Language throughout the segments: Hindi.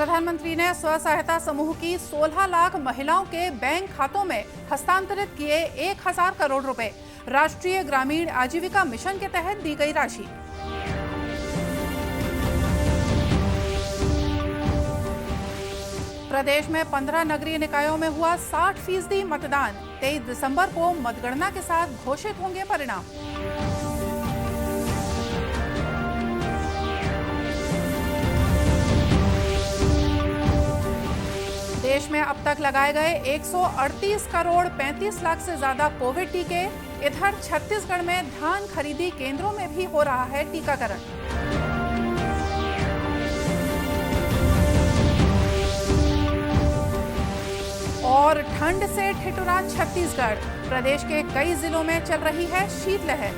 प्रधानमंत्री ने स्व सहायता समूह की 16 लाख महिलाओं के बैंक खातों में हस्तांतरित किए 1000 करोड़ रुपए। राष्ट्रीय ग्रामीण आजीविका मिशन के तहत दी गई राशि। प्रदेश में 15 नगरीय निकायों में हुआ 60% मतदान। 23 दिसंबर को मतगणना के साथ घोषित होंगे परिणाम। देश में अब तक लगाए गए 138 करोड़ 35 लाख से ज्यादा कोविड टीके। इधर छत्तीसगढ़ में धान खरीदी केंद्रों में भी हो रहा है टीकाकरण। और ठंड से ठिठुरा छत्तीसगढ़। प्रदेश के कई जिलों में चल रही है शीतलहर।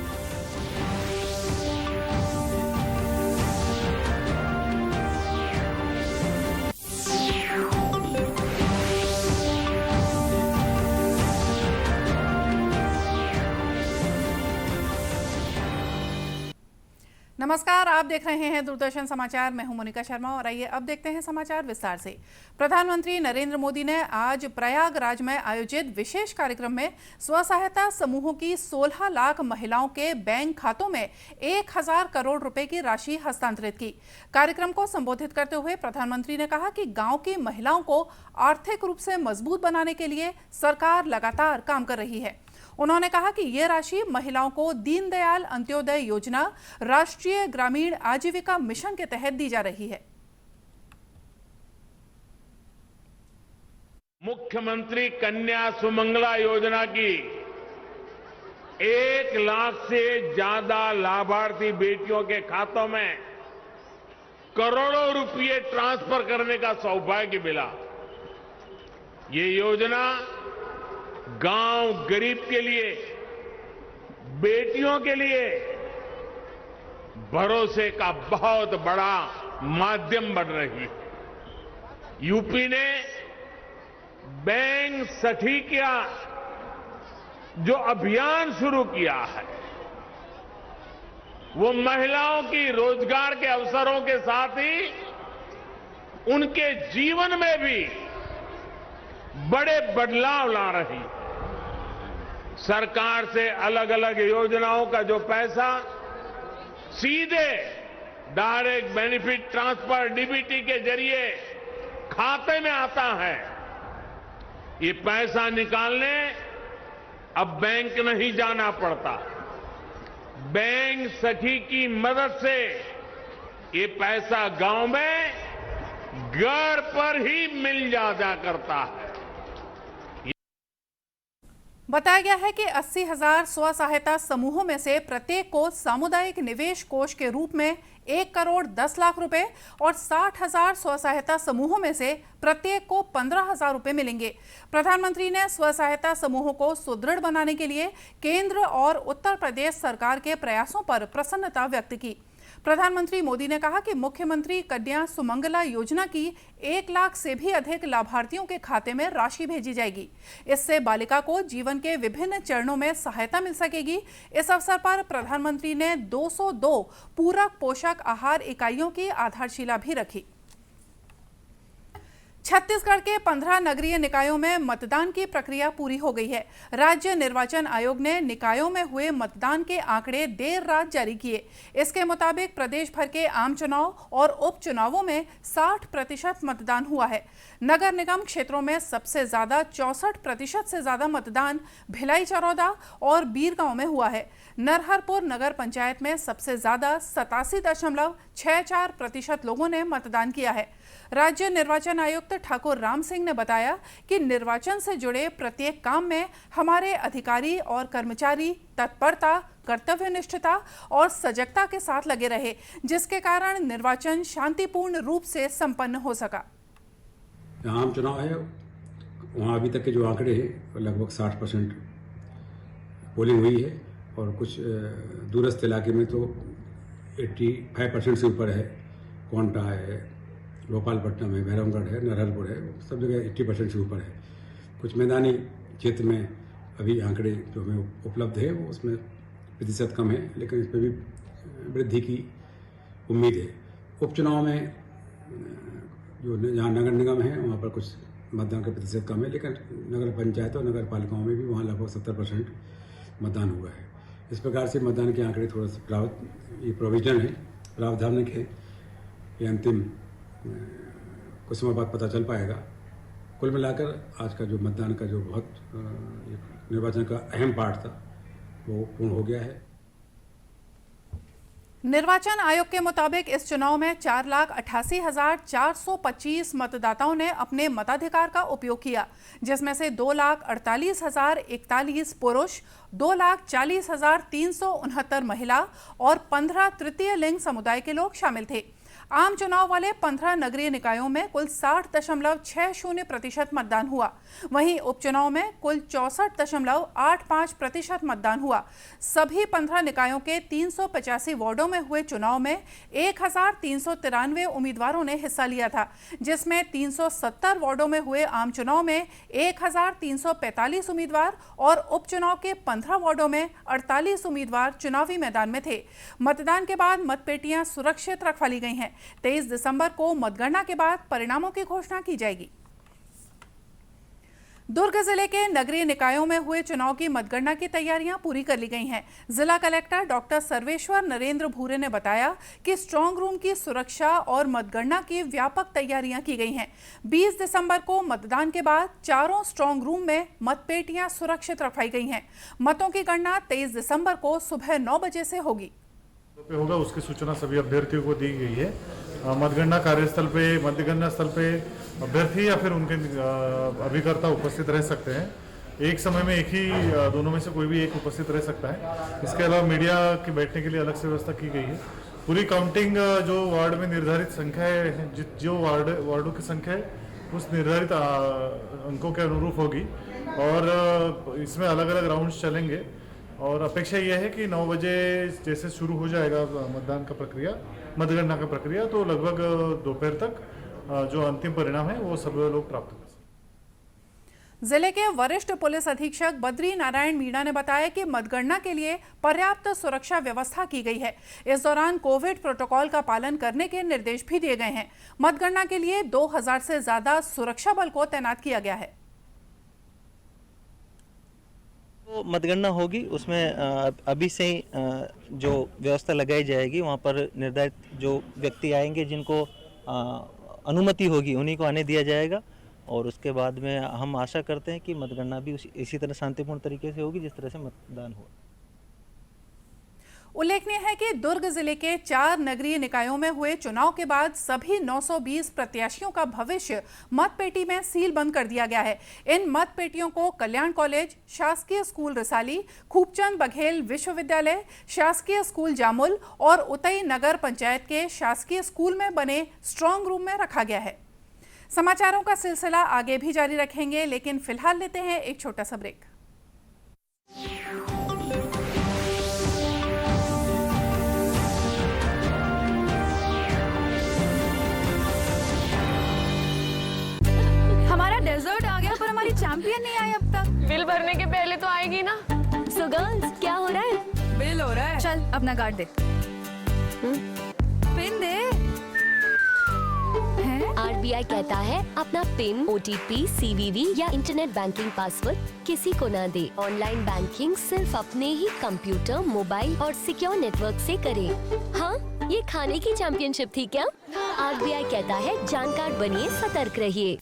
नमस्कार, आप देख रहे हैं दूरदर्शन समाचार। मैं हूं मोनिका शर्मा और आइए अब देखते हैं समाचार विस्तार से। प्रधानमंत्री नरेंद्र मोदी ने आज प्रयागराज में आयोजित विशेष कार्यक्रम में स्व सहायता समूहों की 16 लाख महिलाओं के बैंक खातों में 1000 करोड़ रुपए की राशि हस्तांतरित की। कार्यक्रम को संबोधित करते हुए प्रधानमंत्री ने कहा कि गांव की महिलाओं को आर्थिक रूप से मजबूत बनाने के लिए सरकार लगातार काम कर रही है। उन्होंने कहा कि ये राशि महिलाओं को दीनदयाल अंत्योदय योजना, राष्ट्रीय ग्रामीण आजीविका मिशन के तहत दी जा रही है। मुख्यमंत्री कन्या सुमंगला योजना की 1 लाख से ज्यादा लाभार्थी बेटियों के खातों में करोड़ों रुपए ट्रांसफर करने का सौभाग्य मिला। ये योजना गांव गरीब के लिए, बेटियों के लिए भरोसे का बहुत बड़ा माध्यम बन रही है। यूपी ने बैंक सखी का जो अभियान शुरू किया है, वो महिलाओं की रोजगार के अवसरों के साथ ही उनके जीवन में भी बड़े बदलाव ला रही है। सरकार से अलग अलग योजनाओं का जो पैसा सीधे डायरेक्ट बेनिफिट ट्रांसफर डीबीटी के जरिए खाते में आता है, ये पैसा निकालने अब बैंक नहीं जाना पड़ता। बैंक सखी की मदद से ये पैसा गांव में घर पर ही मिल जाया करता है। बताया गया है कि 80,000 स्व सहायता समूहों में से प्रत्येक को सामुदायिक निवेश कोष के रूप में 1 करोड़ 10 लाख रुपए और 60,000 स्व सहायता समूहों में से प्रत्येक को 15,000 रुपए मिलेंगे। प्रधानमंत्री ने स्व सहायता समूहों को सुदृढ़ बनाने के लिए केंद्र और उत्तर प्रदेश सरकार के प्रयासों पर प्रसन्नता व्यक्त की। प्रधानमंत्री मोदी ने कहा कि मुख्यमंत्री कन्या सुमंगला योजना की 1 लाख से भी अधिक लाभार्थियों के खाते में राशि भेजी जाएगी। इससे बालिका को जीवन के विभिन्न चरणों में सहायता मिल सकेगी। इस अवसर पर प्रधानमंत्री ने 202 पूरक पोषक आहार इकाइयों की आधारशिला भी रखी। छत्तीसगढ़ के 15 नगरीय निकायों में मतदान की प्रक्रिया पूरी हो गई है। राज्य निर्वाचन आयोग ने निकायों में हुए मतदान के आंकड़े देर रात जारी किए। इसके मुताबिक प्रदेश भर के आम चुनाव और उपचुनावों में 60% मतदान हुआ है। नगर निगम क्षेत्रों में सबसे ज्यादा 64% से ज्यादा मतदान भिलाई चरौदा और बीरगांव में हुआ है। नरहरपुर नगर पंचायत में सबसे ज्यादा 87.64% लोगों ने मतदान किया है। राज्य निर्वाचन आयुक्त ठाकुर राम सिंह ने बताया कि निर्वाचन से जुड़े प्रत्येक काम में हमारे अधिकारी और कर्मचारी तत्परता, कर्तव्यनिष्ठता और सजगता के साथ लगे रहे, जिसके कारण निर्वाचन शांतिपूर्ण रूप से संपन्न हो सका। आम चुनाव है, वहाँ अभी तक के जो आंकड़े हैं लगभग 60% पोलिंग हुई है और कुछ दूरस्थ इलाके में तो 85% से ऊपर है। कोंटा है, भोपालपट्टनम है, भैरवगढ़ है, नरहरपुर है, सब जगह 80% से ऊपर है। कुछ मैदानी क्षेत्र में अभी आंकड़े जो हमें उपलब्ध है वो उसमें प्रतिशत कम है, लेकिन इस पर भी वृद्धि की उम्मीद है। उपचुनाव में जो जहाँ नगर निगम है वहाँ पर कुछ मतदान का प्रतिशत कम है, लेकिन नगर पंचायत और नगर पालिकाओं में भी वहाँ लगभग 70% मतदान हुआ है। इस प्रकार से मतदान के आंकड़े थोड़ा सा ये प्रोविजनल है, प्रावधानिक है, ये अंतिम कुछ समय बाद पता चल पाएगा। कुल मिलाकर आज का जो मतदान का जो बहुत निर्वाचन का अहम पार्ट था वो पूर्ण हो गया है। निर्वाचन आयोग के मुताबिक इस चुनाव में 4,88,425 मतदाताओं ने अपने मताधिकार का उपयोग किया, जिसमें से 2,48,041 पुरुष, 2,40,369 महिला और 15 तृतीय लिंग समुदाय के लोग शामिल थे। आम चुनाव वाले 15 नगरीय निकायों में कुल 60.60% मतदान हुआ। वहीं उपचुनाव में कुल 64.85% मतदान हुआ। सभी 15 निकायों के 385 वार्डों में हुए चुनाव में 1,393 उम्मीदवारों ने हिस्सा लिया था, जिसमें 370 वार्डों में हुए आम चुनाव में 1,345 उम्मीदवार और उपचुनाव के 15 वार्डों में 48 उम्मीदवार चुनावी मैदान में थे। मतदान के बाद मतपेटियां सुरक्षित रखवा ली गई हैं। 23 दिसंबर को मतगणना के बाद परिणामों की घोषणा की जाएगी। दुर्ग जिले के नगरीय निकायों में हुए चुनाव की मतगणना की तैयारियां पूरी कर ली गई हैं। जिला कलेक्टर डॉक्टर सर्वेश्वर नरेंद्र भूरे ने बताया कि स्ट्रांग रूम की सुरक्षा और मतगणना की व्यापक तैयारियां की गई हैं। 20 दिसंबर को मतदान के बाद चारों स्ट्रांग रूम में मतपेटियां सुरक्षित रखवाई गई हैं। मतों की गणना 23 दिसंबर को सुबह 9 बजे से होगी। होगा उसकी सूचना सभी अभ्यर्थियों को दी गई है। मतगणना कार्यस्थल पे, मतगणना स्थल पे अभ्यर्थी या फिर उनके अभिकर्ता उपस्थित रह सकते हैं। एक समय में एक ही दोनों में से कोई भी एक उपस्थित रह सकता है। इसके अलावा मीडिया के बैठने के लिए अलग से व्यवस्था की गई है। पूरी काउंटिंग जो वार्ड में निर्धारित संख्या है, जो वार्डों की संख्या है उस निर्धारित अंकों के अनुरूप होगी और इसमें अलग अलग राउंड्स चलेंगे और अपेक्षा यह है कि 9 बजे जैसे शुरू हो जाएगा मतगणना का प्रक्रिया तो लगभग दोपहर तक जो अंतिम परिणाम है वो सब लोग प्राप्त कर सकते। जिले के वरिष्ठ पुलिस अधीक्षक बद्री नारायण मीणा ने बताया कि मतगणना के लिए पर्याप्त सुरक्षा व्यवस्था की गई है। इस दौरान कोविड प्रोटोकॉल का पालन करने के निर्देश भी दिए गए हैं। मतगणना के लिए 2000 से ज्यादा सुरक्षा बल को तैनात किया गया है। तो मतगणना होगी उसमें अभी से ही जो व्यवस्था लगाई जाएगी, वहाँ पर निर्धारित जो व्यक्ति आएंगे जिनको अनुमति होगी उन्हीं को आने दिया जाएगा और उसके बाद में हम आशा करते हैं कि मतगणना भी इसी तरह शांतिपूर्ण तरीके से होगी जिस तरह से मतदान हुआ। उल्लेखनीय है कि दुर्ग जिले के 4 नगरीय निकायों में हुए चुनाव के बाद सभी 920 प्रत्याशियों का भविष्य मतपेटी में सील बंद कर दिया गया है। इन मतपेटियों को कल्याण कॉलेज, शासकीय स्कूल रिसाली, खूबचंद बघेल विश्वविद्यालय, शासकीय स्कूल जामुल और उतई नगर पंचायत के शासकीय स्कूल में बने स्ट्रांग रूम में रखा गया है। समाचारों का सिलसिला आगे भी जारी रखेंगे, लेकिन फिलहाल लेते हैं एक छोटा सा ब्रेक। हमारा डेजर्ट आ गया पर हमारी चैंपियन नहीं आई अब तक। बिल भरने के पहले तो आएगी ना। सो गर्ल्स क्या हो रहा है? बिल हो रहा है। चल अपना कार्ड दे। पिन दे। RBI कहता है अपना पिन, OTP, CVV या इंटरनेट बैंकिंग पासवर्ड किसी को ना दे। ऑनलाइन बैंकिंग सिर्फ अपने ही कंप्यूटर, मोबाइल और सिक्योर नेटवर्क से करें। हाँ, ये खाने की चैंपियनशिप थी क्या? RBI कहता है जानकार बनिए, सतर्क रहिए।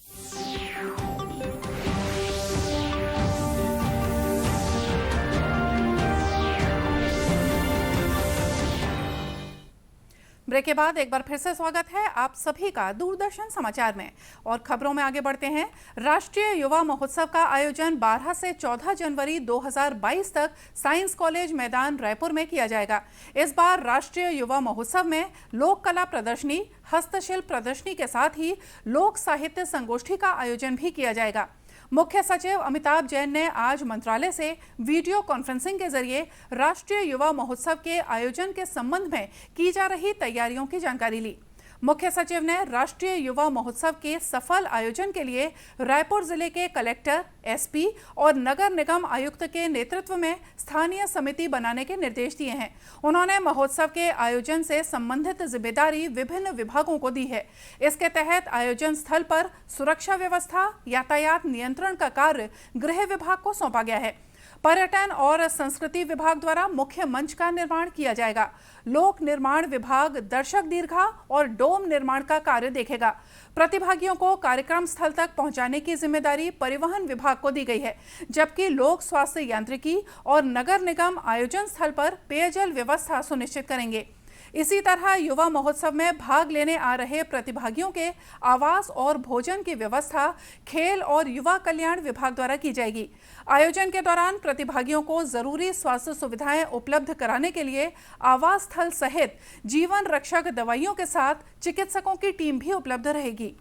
ब्रेक के बाद एक बार फिर से स्वागत है आप सभी का दूरदर्शन समाचार में। और खबरों में आगे बढ़ते हैं। राष्ट्रीय युवा महोत्सव का आयोजन 12 से 14 जनवरी 2022 तक साइंस कॉलेज मैदान रायपुर में किया जाएगा। इस बार राष्ट्रीय युवा महोत्सव में लोक कला प्रदर्शनी, हस्तशिल्प प्रदर्शनी के साथ ही लोक साहित्य संगोष्ठी का आयोजन भी किया जाएगा। मुख्य सचिव अमिताभ जैन ने आज मंत्रालय से वीडियो कॉन्फ्रेंसिंग के जरिए राष्ट्रीय युवा महोत्सव के आयोजन के संबंध में की जा रही तैयारियों की जानकारी ली। मुख्य सचिव ने राष्ट्रीय युवा महोत्सव के सफल आयोजन के लिए रायपुर जिले के कलेक्टर, एसपी और नगर निगम आयुक्त के नेतृत्व में स्थानीय समिति बनाने के निर्देश दिए हैं। उन्होंने महोत्सव के आयोजन से संबंधित जिम्मेदारी विभिन्न विभागों को दी है। इसके तहत आयोजन स्थल पर सुरक्षा व्यवस्था, यातायात नियंत्रण का कार्य गृह विभाग को सौंपा गया है। पर्यटन और संस्कृति विभाग द्वारा मुख्य मंच का निर्माण किया जाएगा। लोक निर्माण विभाग दर्शक दीर्घा और डोम निर्माण का कार्य देखेगा। प्रतिभागियों को कार्यक्रम स्थल तक पहुंचाने की जिम्मेदारी परिवहन विभाग को दी गई है, जबकि लोक स्वास्थ्य यांत्रिकी और नगर निगम आयोजन स्थल पर पेयजल व्यवस्था सुनिश्चित करेंगे। इसी तरह युवा महोत्सव में भाग लेने आ रहे प्रतिभागियों के आवास और भोजन की व्यवस्था खेल और युवा कल्याण विभाग द्वारा की जाएगी। आयोजन के दौरान प्रतिभागियों को जरूरी स्वास्थ्य सुविधाएं उपलब्ध कराने के लिए आवास स्थल सहित जीवन रक्षक दवाइयों के साथ चिकित्सकों की टीम भी उपलब्ध रहेगी।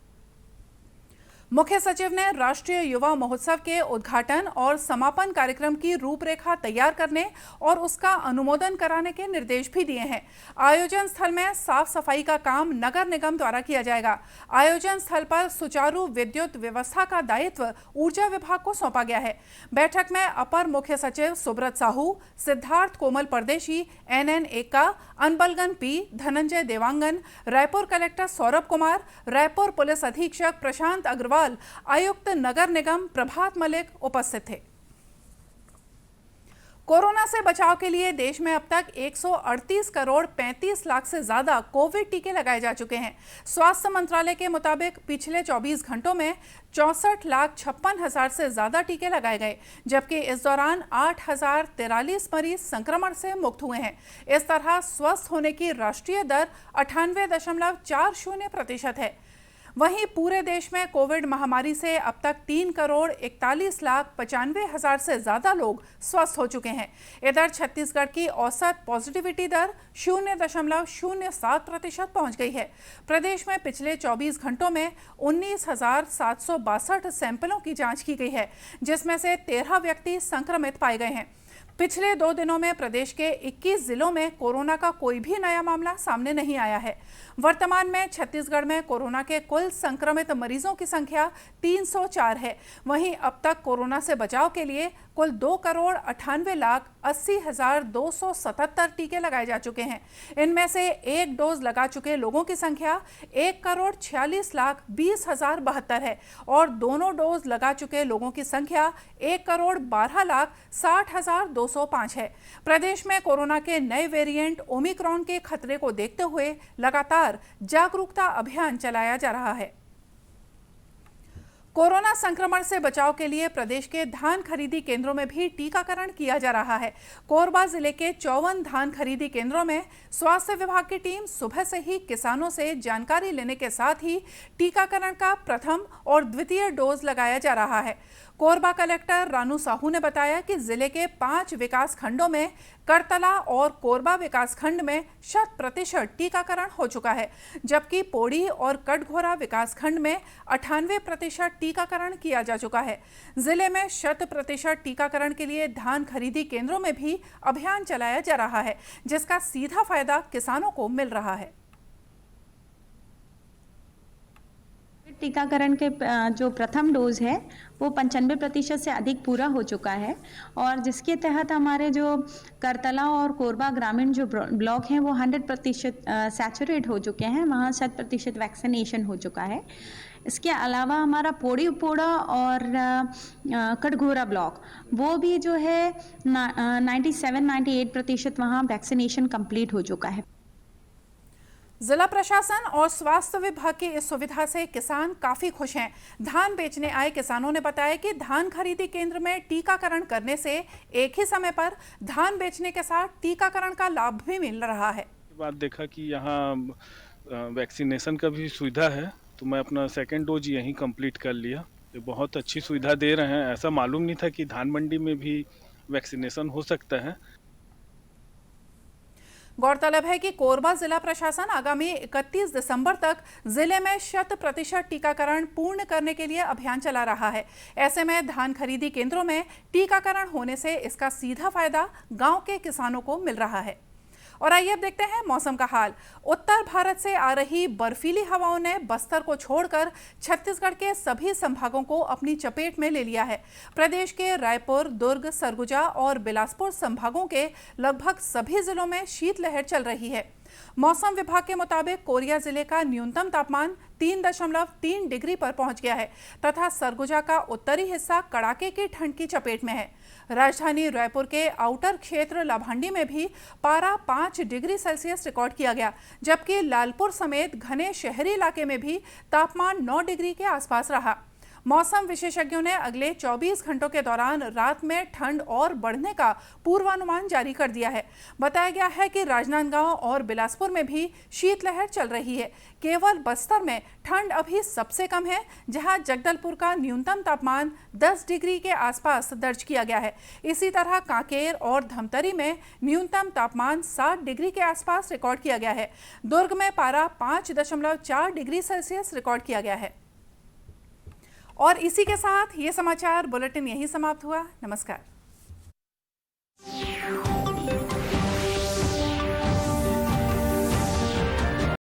मुख्य सचिव ने राष्ट्रीय युवा महोत्सव के उद्घाटन और समापन कार्यक्रम की रूपरेखा तैयार करने और उसका अनुमोदन कराने के निर्देश भी दिए हैं। आयोजन स्थल में साफ सफाई का काम नगर निगम द्वारा किया जाएगा। आयोजन स्थल पर सुचारू विद्युत व्यवस्था का दायित्व ऊर्जा विभाग को सौंपा गया है। बैठक में अपर मुख्य सचिव सुब्रत साहू, सिद्धार्थ कोमल परदेशी, NN एका, Anbalagan P, Dhananjay Dewangan, Raipur collector Saurabh Kumar, Raipur police अधीक्षक प्रशांत अग्रवाल, आयुक्त नगर निगम प्रभात मलिक उपस्थित थे। कोरोना से बचाव के लिए देश में अब तक 138 करोड़ 35 लाख से ज्यादा कोविड टीके लगाए जा चुके हैं। स्वास्थ्य मंत्रालय के मुताबिक पिछले 24 घंटों में 64,56,000 से ज्यादा टीके लगाए गए, जबकि इस दौरान 8,043 मरीज संक्रमण से मुक्त हुए हैं। इस तरह स्वस्थ होने की राष्ट्रीय दर 98.40% है। वहीं पूरे देश में कोविड महामारी से अब तक 3,41,95,000 से ज्यादा लोग स्वस्थ हो चुके हैं। इधर छत्तीसगढ़ की औसत पॉजिटिविटी दर 0.07% पहुंच गई है। प्रदेश में पिछले 24 घंटों में 19,762 सैंपलों की जांच की गई है, जिसमें से 13 व्यक्ति संक्रमित पाए गए हैं। पिछले 2 दिनों में प्रदेश के 21 जिलों में कोरोना का कोई भी नया मामला सामने नहीं आया है। वर्तमान में छत्तीसगढ़ में कोरोना के कुल संक्रमित मरीजों की संख्या 304 है। वहीं अब तक कोरोना से बचाव के लिए कुल 2,98,80,277 टीके लगाए जा चुके हैं। इनमें से 1 डोज लगा चुके लोगों की संख्या 1,46,20,072 है और दोनों डोज लगा चुके लोगों की संख्या 1,12,60,205 है। प्रदेश में कोरोना के नए वेरिएंट ओमिक्रॉन के खतरे को देखते हुए लगातार जागरूकता अभियान चलाया जा रहा है। कोरोना संक्रमण से बचाव के लिए प्रदेश के धान खरीदी केंद्रों में भी टीकाकरण किया जा रहा है। कोरबा जिले के 54 धान खरीदी केंद्रों में स्वास्थ्य विभाग की टीम सुबह से ही किसानों से जानकारी लेने के साथ ही टीकाकरण का प्रथम और द्वितीय डोज लगाया जा रहा है। कोरबा कलेक्टर रानू साहू ने बताया कि जिले के 5 विकास खंडों में करतला और कोरबा विकास खंड में 100% टीकाकरण हो चुका है, जबकि पोड़ी और कटघोरा विकास खंड में 98% टीकाकरण किया जा चुका है। जिले में 100% टीकाकरण के लिए धान खरीदी केंद्रों में भी अभियान चलाया जा रहा है, जिसका सीधा फायदा किसानों को मिल रहा है। टीकाकरण के जो प्रथम डोज है वो 95% से अधिक पूरा हो चुका है और जिसके तहत हमारे जो करतला और कोरबा ग्रामीण जो ब्लॉक हैं वो 100% सैचुरेट हो चुके हैं, वहाँ 100% वैक्सीनेशन हो चुका है। इसके अलावा हमारा पोड़ी उपोड़ा और कटघोरा ब्लॉक वो भी जो है 97-98% वहाँ वैक्सीनेशन कंप्लीट हो चुका है। जिला प्रशासन और स्वास्थ्य विभाग की इस सुविधा से किसान काफी खुश हैं। धान बेचने आए किसानों ने बताया कि धान खरीदी केंद्र में टीकाकरण करने से एक ही समय पर धान बेचने के साथ टीकाकरण का लाभ भी मिल रहा है। बात देखा कि यहाँ वैक्सीनेशन का भी सुविधा है, तो मैं अपना सेकेंड डोज यहीं कंप्लीट कर लिया। ये बहुत अच्छी सुविधा दे रहे हैं। ऐसा मालूम नहीं था कि धान मंडी में भी वैक्सीनेशन हो सकता है। गौरतलब है कि कोरबा जिला प्रशासन आगामी 31 दिसंबर तक जिले में 100% टीकाकरण पूर्ण करने के लिए अभियान चला रहा है। ऐसे में धान खरीदी केंद्रों में टीकाकरण होने से इसका सीधा फायदा गांव के किसानों को मिल रहा है। और आइए अब देखते हैं मौसम का हाल। उत्तर भारत से आ रही बर्फीली हवाओं ने बस्तर को छोड़कर छत्तीसगढ़ के सभी संभागों को अपनी चपेट में ले लिया है। प्रदेश के रायपुर, दुर्ग, सरगुजा और बिलासपुर संभागों के लगभग सभी जिलों में शीतलहर चल रही है। मौसम विभाग के मुताबिक कोरिया जिले का न्यूनतम तापमान 3.3 डिग्री पर पहुंच गया है तथा सरगुजा का उत्तरी हिस्सा कड़ाके की ठंड की चपेट में है। राजधानी रायपुर के आउटर क्षेत्र लाभांडी में भी पारा 5 डिग्री सेल्सियस रिकॉर्ड किया गया, जबकि लालपुर समेत घने शहरी इलाके में भी तापमान 9 डिग्री के आसपास रहा। मौसम विशेषज्ञों ने अगले 24 घंटों के दौरान रात में ठंड और बढ़ने का पूर्वानुमान जारी कर दिया है। बताया गया है कि राजनांदगांव और बिलासपुर में भी शीतलहर चल रही है। केवल बस्तर में ठंड अभी सबसे कम है, जहां जगदलपुर का न्यूनतम तापमान 10 डिग्री के आसपास दर्ज किया गया है। इसी तरह कांकेर और धमतरी में न्यूनतम तापमान 7 डिग्री के आसपास रिकॉर्ड किया गया है। दुर्ग में पारा 5.4 डिग्री सेल्सियस रिकॉर्ड किया गया है। और इसी के साथ ये समाचार बुलेटिन यहीं समाप्त हुआ। नमस्कार।